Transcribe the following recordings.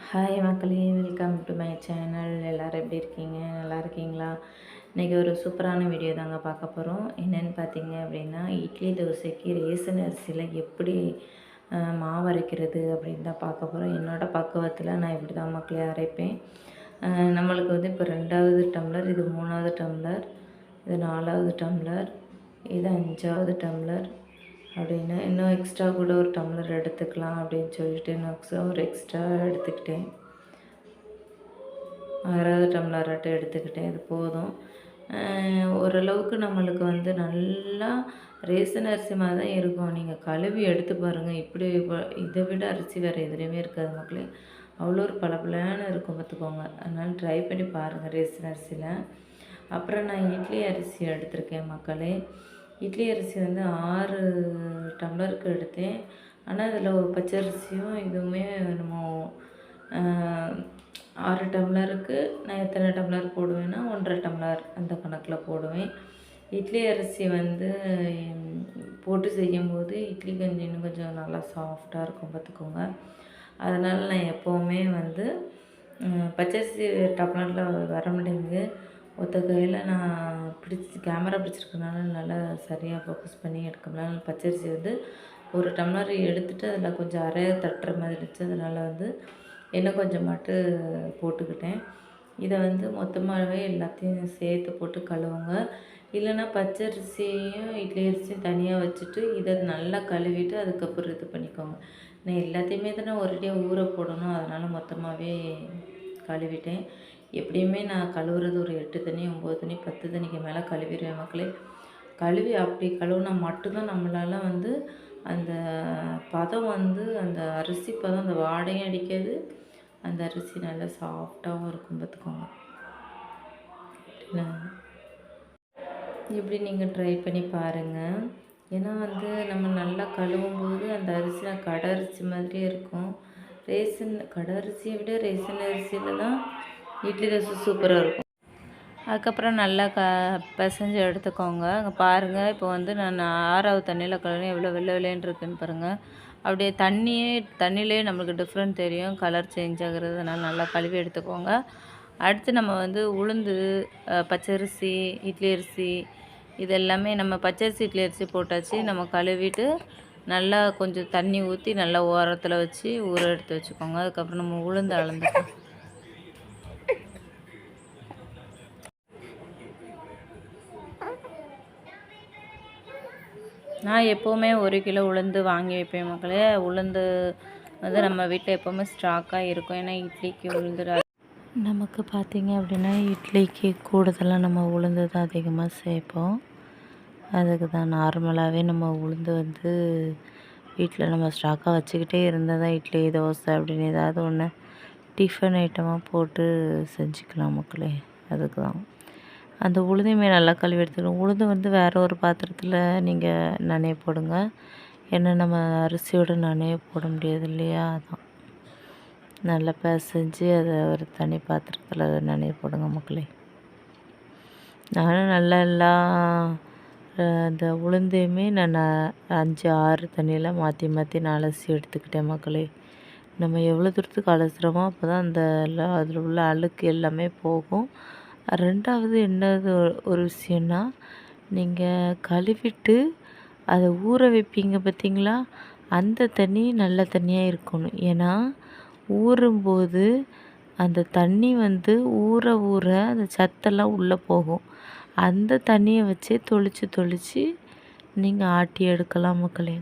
Hi மக்களே, welcome to my channel. எல்லோரும் எப்படி இருக்கீங்க? நல்லா இருக்கீங்களா? இன்றைக்கி ஒரு சூப்பரான வீடியோ தாங்க பார்க்க போகிறோம். என்னென்னு பார்த்தீங்க அப்படின்னா, இட்லி தோசைக்கு ரேசன் அரிசியில் எப்படி மாவு அரைக்கிறது அப்படின்னு தான் பார்க்க போகிறோம். என்னோடய பக்குவத்தில் நான் இப்படி தான் மக்களே அரைப்பேன். நம்மளுக்கு வந்து இப்போ 2வது டம்ளர், இது 3வது டம்ளர், இது 4வது டம்ளர், இது 5வது டம்ளர் அப்படின்னு இன்னும் எக்ஸ்ட்ரா கூட ஒரு டம்ளர் எடுத்துக்கலாம் அப்படின்னு சொல்லிட்டு நான் ஒரு எக்ஸ்ட்ரா எடுத்துக்கிட்டேன். 6வது டம்ளராட்டம் எடுத்துக்கிட்டேன். இது போதும். ஓரளவுக்கு நம்மளுக்கு வந்து நல்லா ரேசன் அரிசி மாதிரி தான் இருக்கும். நீங்கள் கழுவி எடுத்து பாருங்கள். இப்படி இதை விட அரிசி வேறு எதுலேயுமே இருக்காது மக்களே. அவ்வளோ ஒரு பளபளன்னு இருக்கும் பார்த்துக்கோங்க. அதனால் ட்ரை பண்ணி பாருங்கள் ரேசன் அரிசியில். அப்புறம் நான் இட்லி அரிசி எடுத்திருக்கேன் மக்களே. இட்லி அரிசி வந்து 6 டம்ளருக்கு எடுத்தேன். ஆனால் அதில் ஒரு பச்சரிசியும் இதுவுமே நம்ம 6 டம்ளருக்கு நான் எத்தனை டம்ளர் போடுவேன்னா 1.5 டம்ளர் அந்த கணக்கில் போடுவேன். இட்லி அரிசி வந்து போட்டு செய்யும்போது இட்லி கொஞ்சம் இன்னும் கொஞ்சம் நல்லா சாஃப்டாக இருக்கும் பார்த்துக்கோங்க. அதனால் நான் எப்போவுமே வந்து பச்சரிசி டம்ளரில் வர மாட்டேங்குது. ஒத்த கையில் நான் கேமரா பிடிச்சிருக்கனால நல்லா சரியாக ஃபோக்கஸ் பண்ணி எடுக்க முடியல. பச்சரிசி வந்து ஒரு டம்ளர் எடுத்துகிட்டு அதில் கொஞ்சம் அரைய தட்டுற மாதிரி இருந்துச்சு. அதனால் வந்து இன்னும் கொஞ்சம் மட்டும் போட்டுக்கிட்டேன். இதை வந்து மொத்தமாகவே எல்லாத்தையும் சேர்த்து போட்டு கழுவுங்க. இல்லைன்னா பச்சரிசியும் இட்லி அரிசியும் தனியாக வச்சுட்டு இதை நல்லா கழுவிட்டு அதுக்கப்புறம் இது பண்ணிக்கோங்க. நான் எல்லாத்தையுமே தானே ஒரேடியாக ஊற போடணும். அதனால் மொத்தமாகவே கழுவிட்டேன். எப்படியுமே நான் கழுவுறது ஒரு 8 தண்ணி 9 தண்ணி 10 தண்ணிக்கு மேலே கழுவிடுவேன் மக்களே. கழுவி அப்படி கழுவுனா மட்டும்தான் நம்மளால் வந்து அந்த பதம் வந்து அந்த அரிசி பதம் அந்த வாடையும் அடிக்காது. அந்த அரிசி நல்லா சாஃப்டாகவும் இருக்கும் பார்த்துக்கோங்க. இப்படி நீங்கள் ட்ரை பண்ணி பாருங்கள். ஏன்னா வந்து நம்ம நல்லா கழுவும்போது அந்த அரிசி கடை அரிசி மாதிரியே இருக்கும். கடை அரிசியை விட ரேசன் அரிசியில் தான் இட்லி தோசை சூப்பராக இருக்கும். அதுக்கப்புறம் நல்லா பிசைஞ்சு எடுத்துக்கோங்க. அங்கே பாருங்கள், இப்போ வந்து நான் 6வது தண்ணியில் கழுவி எவ்வளோ வெள்ளை வெள்ளைன்னு இருக்குன்னு பாருங்கள். அப்படியே தண்ணியிலே நம்மளுக்கு டிஃப்ரெண்ட் தெரியும், கலர் சேஞ்ச் ஆகுறது. அதனால் நல்லா கழுவி எடுத்துக்கோங்க. அடுத்து நம்ம வந்து உளுந்து, பச்சரிசி, இட்லி அரிசி இது எல்லாமே நம்ம பச்சரிசி இட்லி அரிசி போட்டாச்சு. நம்ம கழுவிட்டு நல்லா கொஞ்சம் தண்ணி ஊற்றி நல்லா ஓரத்தில் வச்சு ஊற எடுத்து வச்சுக்கோங்க. அதுக்கப்புறம் நம்ம உளுந்து அளந்துக்கோங்க. நான் எப்போவுமே 1 கிலோ உளுந்து வாங்கி வைப்பேன் மக்களே. உளுந்து வந்து நம்ம வீட்டில் எப்போவுமே ஸ்டாக்காக இருக்கும். ஏன்னா இட்லிக்கு உளுந்து நமக்கு பார்த்திங்க அப்படின்னா இட்லிக்கு கூடுதலாக நம்ம உளுந்து தான் அதிகமாக சேர்ப்போம். அதுக்கு தான் நார்மலாகவே நம்ம உளுந்து வந்து வீட்டில் நம்ம ஸ்டாக்காக வச்சுக்கிட்டே இருந்தால் தான் இட்லி தோசை அப்படின்னு ஏதாவது ஒன்று டிஃபன் ஐட்டமாக போட்டு செஞ்சுக்கலாம் மக்களே. அதுக்கு தான் அந்த உளுந்தையுமே நல்லா கழுவி எடுத்துக்கணும். உளுந்து வந்து வேறு ஒரு பாத்திரத்தில் நீங்கள் நனைய போடுங்க. ஏன்னா நம்ம அரிசியோடு நனைய போட முடியாது இல்லையா? அதான் நல்லா பிசைஞ்சு அதை ஒரு தனி பாத்திரத்தில் நனைய போடுங்க மக்களே. நானும் நல்லா எல்லாம் அந்த உளுந்தையுமே நான் 5 6 தண்ணியில் மாற்றி மாற்றி நான் அலசி எடுத்துக்கிட்டேன் மக்களே. நம்ம எவ்வளோ தூரத்துக்கு அலசுகிறோமோ அப்போ தான் அந்த அதில் உள்ள அழுக்கு எல்லாமே போகும். 2வது என்னது ஒரு விஷயம்னா, நீங்கள் கழுவிட்டு அதை ஊற வைப்பீங்க பார்த்தீங்களா, அந்த தண்ணி நல்ல தண்ணியாக இருக்கணும். ஏன்னா ஊறும்போது அந்த தண்ணி வந்து ஊற ஊற அந்த சத்தெல்லாம் உள்ளே போகும். அந்த தண்ணியை வச்சே தொளிச்சு நீங்கள் ஆட்டி எடுக்கலாம் மக்களே.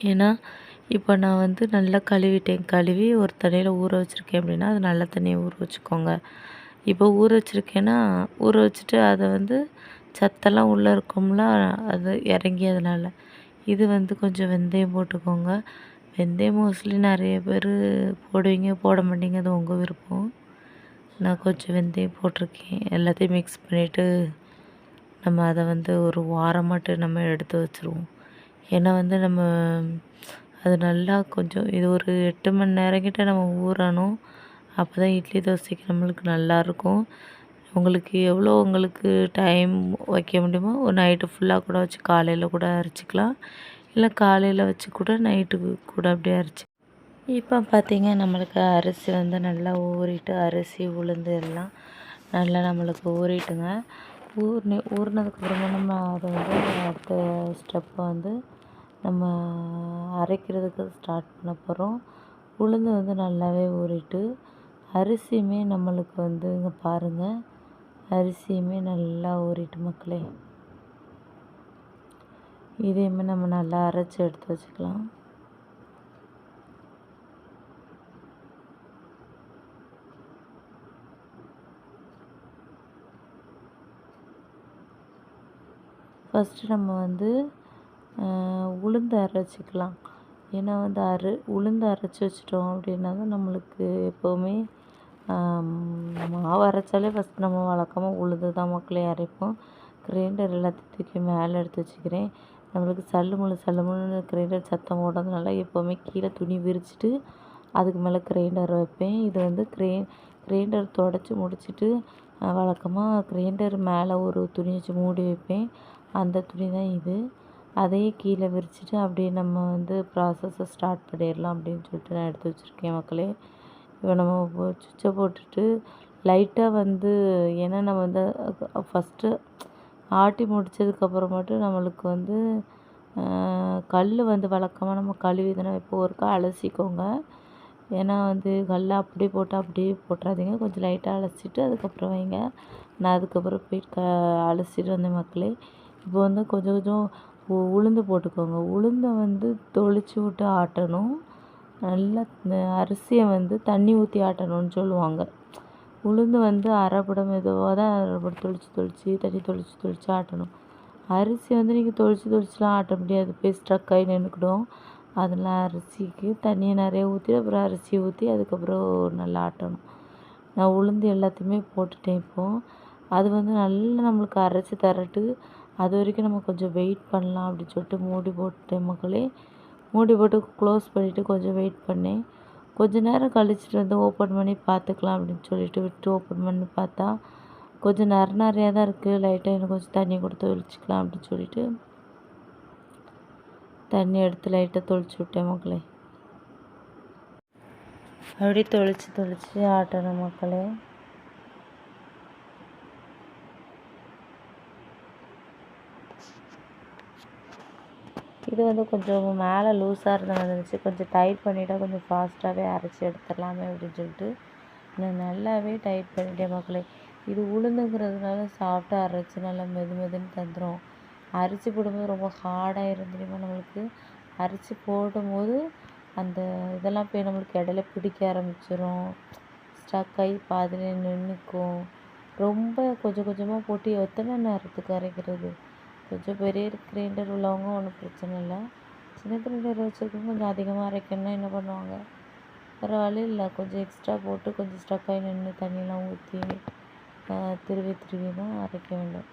ஏன்னா இப்போ நான் வந்து நல்லா கழுவிட்டேன். கழுவி ஒரு தண்ணியில் ஊற வச்சுருக்கேன் அப்படின்னா அது நல்ல தண்ணியை ஊற வச்சுக்கோங்க. இப்போ ஊற வச்சுருக்கேன்னா ஊற வச்சுட்டு அதை வந்து சத்தெல்லாம் உள்ளே இருக்கும்ல, அது இறங்கி அதனால் இது வந்து கொஞ்சம் வெந்தயம் போட்டுக்கோங்க. வெந்தயம் மோஸ்ட்லி நிறைய பேர் போடுவீங்க, போட மாட்டீங்க, அது உங்கள் விருப்பம். நான் கொஞ்சம் வெந்தயம் போட்டிருக்கேன். எல்லாத்தையும் மிக்ஸ் பண்ணிவிட்டு நம்ம அதை வந்து ஒரு வாரமாட்டு நம்ம எடுத்து வச்சுருவோம். ஏன்னா வந்து நம்ம அது நல்லா கொஞ்சம் இது ஒரு 8 மணி நேரம் கிட்ட நம்ம ஊறணும். அப்போ தான் இட்லி தோசைக்கு நம்மளுக்கு நல்லாயிருக்கும். உங்களுக்கு டைம் வைக்க முடியுமோ ஒரு நைட்டு ஃபுல்லாக கூட வச்சு காலையில் கூட அரைச்சிக்கலாம். இல்லை காலையில் வச்சு கூட நைட்டுக்கு கூட அப்படியே இப்போ பார்த்தீங்க நம்மளுக்கு அரிசி வந்து நல்லா ஊறிட்டு, அரிசி உளுந்து எல்லாம் நல்லா நம்மளுக்கு ஊறிட்டுங்க. ஊறினதுக்கப்புறமா நம்ம அதை வந்து அடுத்த ஸ்டெப்பை வந்து நம்ம அரைக்கிறதுக்கு ஸ்டார்ட் பண்ண போகிறோம். உளுந்து வந்து நல்லாவே ஊறிட்டு, அரிசியுமே நம்மளுக்கு வந்து இங்கே பாருங்கள், அரிசியுமே நல்லா ஊறிட்டு மக்களே. இதையுமே நம்ம நல்லா அரைச்சி எடுத்து வச்சுக்கலாம். ஃபஸ்ட்டு நம்ம வந்து உளுந்து அரைச்சிக்கலாம். ஏன்னா வந்து உளுந்து அரைச்சி வச்சிட்டோம் அப்படின்னா தான் நம்மளுக்கு எப்போவுமே மாவு அரைச்சாலே ஃபஸ்ட் நம்ம வழக்கமாக உளுந்து தான் மக்களே அரைப்போம். கிரைண்டர் எல்லாத்தையும் தூக்கி மேலே எடுத்து வச்சுக்கிறேன். நம்மளுக்கு சல்லுமுள்ளுன்னு கிரைண்டர் சத்தம் ஓடுறதுனால எப்போவுமே கீழே துணி விரிச்சிட்டு அதுக்கு மேலே கிரைண்டர் வைப்பேன். இது வந்து கிரைண்டர் துடச்சி முடிச்சுட்டு வழக்கமாக கிரைண்டர் மேலே ஒரு துணி வச்சு மூடி வைப்பேன். அந்த துணி தான் இது. அதையே கீழே விரிச்சிட்டு அப்படியே நம்ம வந்து ப்ராசஸை ஸ்டார்ட் பண்ணிடலாம் அப்படின்னு சொல்லிட்டு நான் எடுத்து வச்சுருக்கேன் மக்களே. இப்போ நம்ம சுவிட்சை போட்டுட்டு லைட்டாக வந்து, ஏன்னா நம்ம வந்து ஃபஸ்ட்டு ஆட்டி முடித்ததுக்கப்புறமாட்டு நம்மளுக்கு வந்து கல் வந்து வழக்கமாக நம்ம கழுவி தானே இப்போ ஒருக்கா அலசிக்கோங்க. ஏன்னா வந்து கல்லை அப்படியே போட்டு அப்படியே போட்டுறாதீங்க, கொஞ்சம் லைட்டாக அலசிட்டு அதுக்கப்புறம் வைங்க. நான் அதுக்கப்புறம் போய் அலசிட்டு வந்தேன் மக்களே. இப்போ வந்து கொஞ்சம் கொஞ்சம் உளுந்து போட்டுக்கோங்க. உளுந்தை வந்து தொளிச்சு விட்டு ஆட்டணும். நல்லா அரிசியை வந்து தண்ணி ஊற்றி ஆட்டணும்னு சொல்லுவாங்க. உளுந்து வந்து அரைப்பட மெதுவாக தான் அரைப்பட தொளிச்சு தண்ணி தொளிச்சு ஆட்டணும். அரிசி வந்து நீங்கள் தொளிச்சுலாம் ஆட்ட முடியாது, போய் ஸ்ட்ரக் ஆகி நின்றுக்கிடும். அதில் அரிசிக்கு தண்ணியை நிறைய ஊற்றி அப்புறம் அரிசியை ஊற்றி அதுக்கப்புறம் நல்லா ஆட்டணும். நான் உளுந்து எல்லாத்தையுமே போட்டுட்டேன் இப்போது. அது வந்து நல்லா நம்மளுக்கு அரைச்சி தரட்டு, அது வரைக்கும் நம்ம கொஞ்சம் வெயிட் பண்ணலாம் அப்படின்னு சொல்லிட்டு மூடி போட்டுட்டேன் மக்களே. மூடி போட்டு க்ளோஸ் பண்ணிவிட்டு கொஞ்சம் வெயிட் பண்ணேன். கொஞ்சம் நேரம் கழிச்சிட்டு வந்து ஓப்பன் பண்ணி பார்த்துக்கலாம் அப்படின்னு சொல்லிட்டு விட்டு ஓப்பன் பண்ணி பார்த்தா கொஞ்சம் நிறையா தான் இருக்குது. லைட்டாக இன்னும் கொஞ்சம் தண்ணி கொடுத்து தொளிச்சிக்கலாம் அப்படின்னு சொல்லிட்டு தண்ணி எடுத்து லைட்டாக தொளிச்சு விட்டேன் மக்களே. அப்படியே தொளிச்சு ஆட்டணும் மக்களே. இது வந்து கொஞ்சம் மேலே லூஸாக இருந்த மாதிரி இருந்துச்சு, கொஞ்சம் டைட் பண்ணிவிட்டால் கொஞ்சம் ஃபாஸ்ட்டாகவே அரைச்சி எடுத்துடலாமே அப்படின்னு சொல்லிட்டு நான் நல்லாவே டைட் பண்ணிட்டேன் மக்களே. இது உளுந்துங்கிறதுனால சாஃப்டாக அரைச்சி நல்லா மெதுன்னு தந்துடும். அரிசி போடும்போது ரொம்ப ஹார்டாக இருந்துடுமா நம்மளுக்கு. அரிசி போடும்போது அந்த இதெல்லாம் போய் நம்மளுக்கு இடையில பிடிக்க ஆரம்பிச்சிடும், ஸ்டக் ஆகி பாதியில் நின்றுக்கும். ரொம்ப கொஞ்சம் கொஞ்சமாக போட்டு எத்தனை நேரத்துக்கு அரைக்கிறது. கொஞ்சம் பெரிய கிரைண்டர் உள்ளவங்க ஒன்றும் பிரச்சனை இல்லை, சின்ன கிரைண்டர் வச்சுருக்கவங்க கொஞ்சம் அதிகமாக அரைக்கணும்னா என்ன பண்ணுவாங்க, வேறு வழி இல்லை, கொஞ்சம் எக்ஸ்ட்ரா போட்டு கொஞ்சம் ஸ்டக் ஆகி நின்று தண்ணியெலாம் ஊற்றி திருவி தான் அரைக்க வேண்டும்.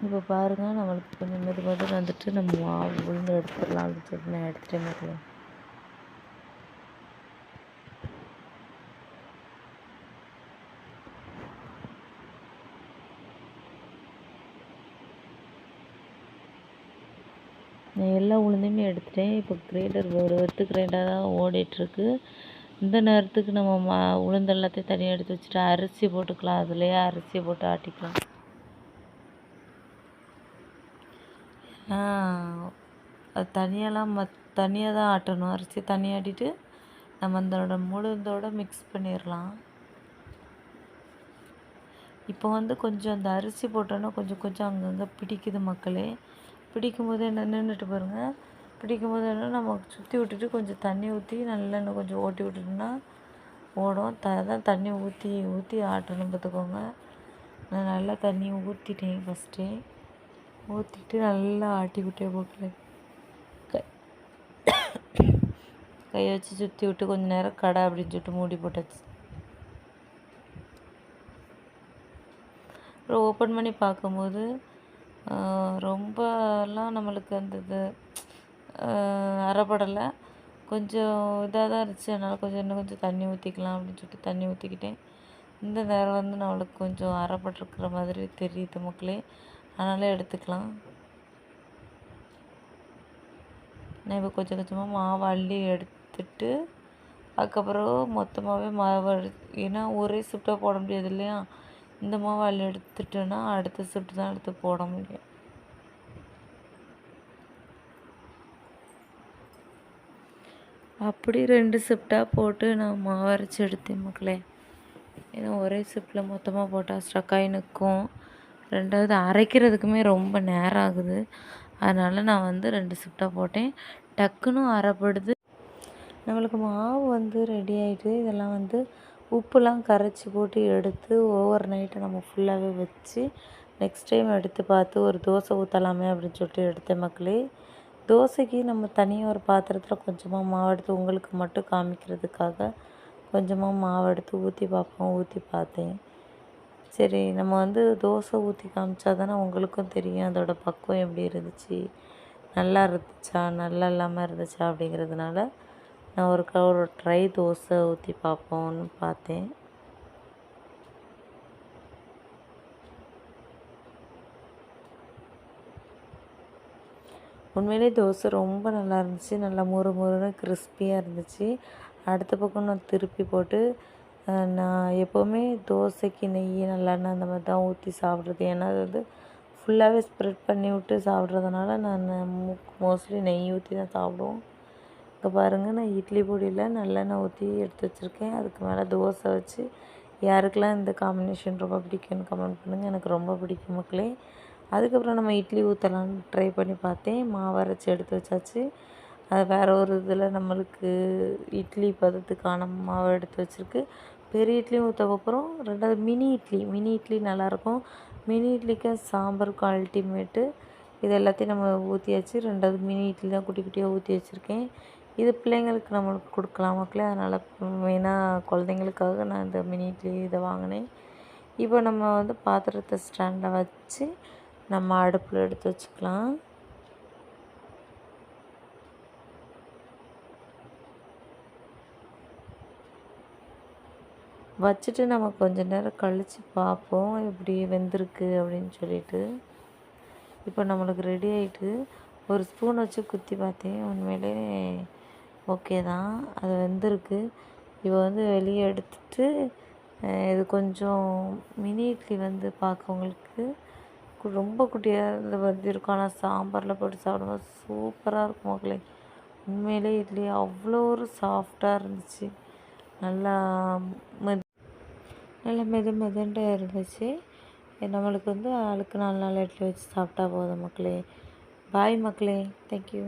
இப்போ பாருங்கள், நம்மளுக்கு கொஞ்சம் மெதுவாக வந்துட்டு நம்ம உளுந்து எடுத்துடலாம் அப்படின்னு சொல்லிட்டு நான் எடுத்துகிட்டே மக்களே. நான் எல்லா உளுந்தையுமே எடுத்துட்டேன். இப்போ கிரைண்டர் ஒரு கிரைண்டர் தான் ஓடிட்டுருக்கு. இந்த நேரத்துக்கு நம்ம உளுந்து எல்லாத்தையும் தனியாக எடுத்து வச்சுட்டு அரிசி போட்டுக்கலாம். அதுலேயே அரிசியை போட்டு ஆட்டிக்கலாம். அது தனியாக தான் ஆட்டணும். அரிசி தனியாக ஆட்டிட்டு நம்ம அதோட உளுந்தோட மிக்ஸ் பண்ணிடலாம். இப்போ வந்து கொஞ்சம் அந்த அரிசி போட்டோன்னா கொஞ்சம் அங்கங்கே பிடிக்குது மக்களே. பிடிக்கும்போது என்ன நின்றுட்டு பாருங்கள், பிடிக்கும்போது என்ன நம்ம சுற்றி விட்டுட்டு கொஞ்சம் தண்ணி ஊற்றி நல்லா இன்னும் கொஞ்சம் ஓட்டி விட்டுட்டோம்னா ஓடும். அதான் தண்ணி ஊற்றி ஆட்டணும் பார்த்துக்கோங்க. நான் நல்லா தண்ணி ஊற்றிட்டேன் ஃபஸ்ட்டே. ஊற்றிட்டு நல்லா ஆட்டி விட்டேன் மக்களே. கையை வச்சு சுற்றி விட்டு கொஞ்சம் நேரம் கடை அப்படின்னு சொல்லிட்டு மூடி போட்டாச்சு. அப்புறம் ஓப்பன் பண்ணி பார்க்கும்போது ரொம்பலாம் நம்மளுக்கு அந்த இது அரைப்படலை, கொஞ்சம் இதாக தான் இருந்துச்சு. அதனால் இன்னும் கொஞ்சம் தண்ணி ஊற்றிக்கலாம் அப்படின்னு சொல்லிட்டு தண்ணி ஊற்றிக்கிட்டேன். இந்த நேரம் வந்து நம்மளுக்கு கொஞ்சம் அரைப்பட்டிருக்கிற மாதிரி தெரியுது மக்களே, அதனால் எடுத்துக்கலாம். நான் இப்போ கொஞ்சமாக மாவு அள்ளி எடுத்து எடுத்துட்டு அதுக்கப்புறம் மொத்தமாகவே மாவு ஏன்னா ஒரே ஷிஃப்ட்டாக போட முடியாது இல்லையா, இந்த மாவு அதில் எடுத்துட்டோன்னா அடுத்த ஷிஃப்ட் தான் எடுத்து போட முடியும். அப்படி 2 ஷிஃப்ட்டாக போட்டு நான் மாவு அரைச்சி எடுத்தேன் மக்களே. ஏன்னா ஒரே ஷிஃப்ட்டில் மொத்தமாக போட்டால் ஸ்ட்ரக்காகி நிற்கும். ரெண்டாவது அரைக்கிறதுக்குமே ரொம்ப நேரம் ஆகுது. அதனால் நான் வந்து 2 ஷிஃப்ட்டாக போட்டேன். டக்குன்னு அரைப்படுது. நம்மளுக்கு மாவு வந்து ரெடி ஆகிட்டு இதெல்லாம் வந்து உப்புலாம் கரைச்சி போட்டு எடுத்து ஓவர் நைட்டை நம்ம ஃபுல்லாகவே வச்சு நெக்ஸ்ட் டைம் எடுத்து பார்த்து ஒரு தோசை ஊற்றலாமே அப்படின்னு சொல்லிட்டு எடுத்தேன் மக்களே. தோசைக்கு நம்ம தனியாக ஒரு பாத்திரத்தில் கொஞ்சமாக மாவு எடுத்து உங்களுக்கு மட்டும் காமிக்கிறதுக்காக கொஞ்சமாக மாவு எடுத்து ஊற்றி பார்த்தேன். சரி நம்ம வந்து தோசை ஊற்றி காமிச்சா தானே உங்களுக்கும் தெரியும் அதோட பக்குவம் எப்படி இருந்துச்சு, நல்லா இருந்துச்சா நல்லா இல்லாமல் இருந்துச்சா அப்படிங்கிறதுனால நான் ஒரு ட்ரை தோசை ஊற்றி பார்ப்போம்னு பார்த்தேன். உண்மையிலே தோசை ரொம்ப நல்லா இருந்துச்சு. நல்லா மொறு மொறுன்னு கிறிஸ்பியாக இருந்துச்சு. அடுத்த பக்கம் நான் திருப்பி போட்டு நான் எப்போவுமே தோசைக்கு நெய் நல்லெண்ணெய் அந்த மாதிரி தான் ஊற்றி சாப்பிட்றது. ஏன்னா அது வந்து ஃபுல்லாகவே ஸ்ப்ரெட் பண்ணி விட்டு சாப்பிட்றதுனால நான் மோஸ்ட்லி நெய் ஊற்றி தான் சாப்பிடுவோம். இங்கே பாருங்கள், நான் இட்லி பொடியில் நல்லெண்ணெய் ஊற்றி எடுத்து வச்சுருக்கேன். அதுக்கு மேலே தோசை வச்சு யாருக்கெல்லாம் இந்த காம்பினேஷன் ரொம்ப பிடிக்கும்னு கமெண்ட் பண்ணுங்கள். எனக்கு ரொம்ப பிடிக்கும் மக்களே. அதுக்கப்புறம் நம்ம இட்லி ஊற்றலான்னு ட்ரை பண்ணி பார்த்தேன். மாவு அரைச்சி எடுத்து வச்சாச்சு. அது வேறு ஒரு இதில் நம்மளுக்கு இட்லி பதத்துக்கான மாவு எடுத்து வச்சுருக்கு. பெரிய இட்லியும் ஊற்றப்போகிறோம். ரெண்டாவது மினி இட்லி நல்லாயிருக்கும். மினி இட்லிக்கு சாம்பாருக்கும் அல்டிமேட்டு. இது எல்லாத்தையும் நம்ம ஊற்றியாச்சு. ரெண்டாவது மினி இட்லி தான் குட்டி குட்டியாக ஊற்றி வச்சுருக்கேன். இது பிள்ளைங்களுக்கு நம்மளுக்கு கொடுக்கலாம் மக்களே. அதனால் மெயினாக குழந்தைங்களுக்காக நான் இந்த மினி இட்லி இதை வாங்கினேன். இப்போ நம்ம வந்து பாத்திரத்தை ஸ்டாண்டில் வச்சு நம்ம அடுப்பில் எடுத்து வச்சுக்கலாம். வச்சுட்டு நம்ம கொஞ்சம் நேரம் கழித்து பார்ப்போம் எப்படி வெந்திருக்கு அப்படின்னு சொல்லிட்டு. இப்போ நம்மளுக்கு ரெடி ஆகிட்டு ஒரு ஸ்பூன் வச்சு குத்தி பார்த்தேன். உண்மையிலே ஓகே தான், அது வெந்திருக்கு. இப்போ வந்து வெளியே எடுத்துட்டு இது கொஞ்சம் மினி இட்லி வந்து பார்க்கவங்களுக்கு ரொம்ப குட்டியாக வந்து இருக்கும். ஆனால் சாம்பாரில் போட்டு சாப்பிடும்போது சூப்பராக இருக்கும் மக்களே. உண்மையிலே இட்லி அவ்வளோ ஒரு சாஃப்டாக இருந்துச்சு. நல்லா மெதுன்ட்டு இருந்துச்சு. நம்மளுக்கு வந்து ஆளுக்கு 4 இட்லி வச்சு சாப்பிட்டா போதும் மக்களே. பாய் மக்களே. தேங்க்யூ.